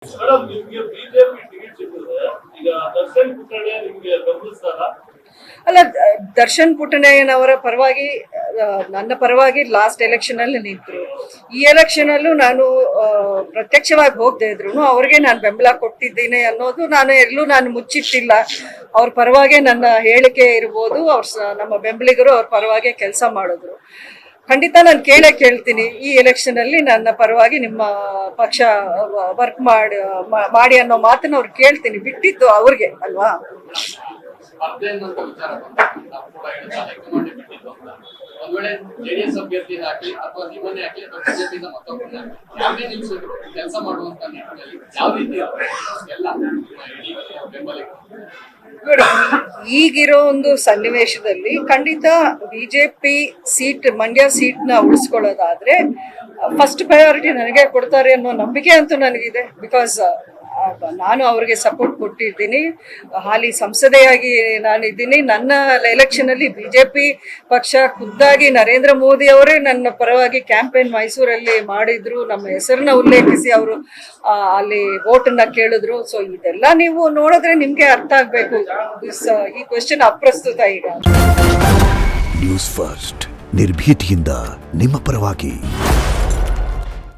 Madam ನಿಮ್ಗೆ BJP ticket ಸಿಕ್ಕಿದ್ರೆ ಈಗ ದರ್ಶನ್ ಪುಟ್ಟಣ್ಣ ನಿಮ್ಗೆ ಗಮನಿಸ್ತಾರ? ಅಲ್ಲ, ದರ್ಶನ್ ಪುಟ್ಟಣ್ಣಯ್ಯನವರ ಪರವಾಗಿ ನನ್ನ ಪರವಾಗಿ ಲಾಸ್ಟ್ ಎಲೆಕ್ಷನ್ ಅಲ್ಲಿ ನಿಂತರು. ಈ ಎಲೆಕ್ಷನ್ ಅಲ್ಲೂ ನಾನು ಪ್ರತ್ಯಕ್ಷವಾಗಿ ಹೋಗದೆ ಇದ್ರು ಅವ್ರಿಗೆ ನಾನು ಬೆಂಬಲ ಕೊಟ್ಟಿದ್ದೀನಿ ಅನ್ನೋದು ನಾನು ಮುಚ್ಚಿಟ್ಟಿಲ್ಲ. ಅವ್ರ ಪರವಾಗಿ ನನ್ನ ಹೇಳಿಕೆ ಇರ್ಬೋದು, ನಮ್ಮ ಬೆಂಬಲಿಗರು ಅವ್ರ ಪರವಾಗಿ ಕೆಲಸ ಮಾಡಿದ್ರು. ಖಂಡಿತ ನಾನು ಕೇಳ್ತೀನಿ, ಈ ಎಲೆಕ್ಷನ್ ಅಲ್ಲಿ ನನ್ನ ಪರವಾಗಿ ನಿಮ್ಮ ಪಕ್ಷ ವರ್ಕ್ ಮಾಡಿ ಅನ್ನೋ ಮಾತನ್ನ ಅವ್ರು ಕೇಳ್ತೀನಿ. ಬಿಟ್ಟಿದ್ದು ಅವ್ರಿಗೆ ಅಲ್ವಾ. ಒಂದ್ ವೇಳೆ ಜೆಡಿಎಸ್ ಅಭ್ಯರ್ಥಿ ಹಾಕಿ ಅಥವಾ ನಿಮ್ಮನ್ನೇ ಹಾಕಿ ಅಥವಾ ಬಿಜೆಪಿಯಿಂದ ಮತ್ತೊಬ್ಬರನ್ನ ಯಾವುದೇ ನಿಲ್ಸಿದ್ರು ಕೆಲಸ ಮಾಡುವಂತ ನಿಟ್ಟಿನಲ್ಲಿ ಯಾವ ರೀತಿ ಎಲ್ಲ ಬೆಂಬಲಿಗರು? ಈಗಿರೋ ಒಂದು ಸನ್ನಿವೇಶದಲ್ಲಿ ಖಂಡಿತ ಬಿಜೆಪಿ ಮಂಡ್ಯ ಸೀಟ್ನ ಉಳಿಸ್ಕೊಳ್ಳೋದಾದ್ರೆ ಫಸ್ಟ್ ಪ್ರಯಾರಿಟಿ ನನಗೆ ಕೊಡ್ತಾರೆ ಅನ್ನೋ ನಂಬಿಕೆ ಅಂತೂ ನನಗಿದೆ. ಬಿಕಾಸ್ ನಾನು ಅವ್ರಿಗೆ ಸಪೋರ್ಟ್ ಕೊಟ್ಟಿದ್ದೀನಿ, ಹಾಲಿ ಸಂಸದೆಯಾಗಿ ನಾನಿದ್ದೀನಿ. ನನ್ನ ಎಲೆಕ್ಷನ್ ಅಲ್ಲಿ ಬಿಜೆಪಿ ಪಕ್ಷ ಖುದ್ದಾಗಿ ನರೇಂದ್ರ ಮೋದಿ ಅವರೇ ನನ್ನ ಪರವಾಗಿ ಕ್ಯಾಂಪೇನ್ ಮೈಸೂರಲ್ಲಿ ಮಾಡಿದ್ರು. ನಮ್ಮ ಹೆಸರನ್ನ ಉಲ್ಲೇಖಿಸಿ ಅವರು ಅಲ್ಲಿ ವೋಟನ್ನ ಕೇಳಿದ್ರು. ಸೊ ಇದೆಲ್ಲ ನೀವು ನೋಡಿದ್ರೆ ನಿಮ್ಗೆ ಅರ್ಥ ಆಗ್ಬೇಕು. ಈ ಕ್ವೆಶ್ಚನ್ ಅಪ್ರಸ್ತುತ ಈಗ. ನ್ಯೂಸ್ ಫಸ್ಟ್ ನಿರ್ಭೀತಿಯಿಂದ ನಿಮ್ಮ ಪರವಾಗಿ.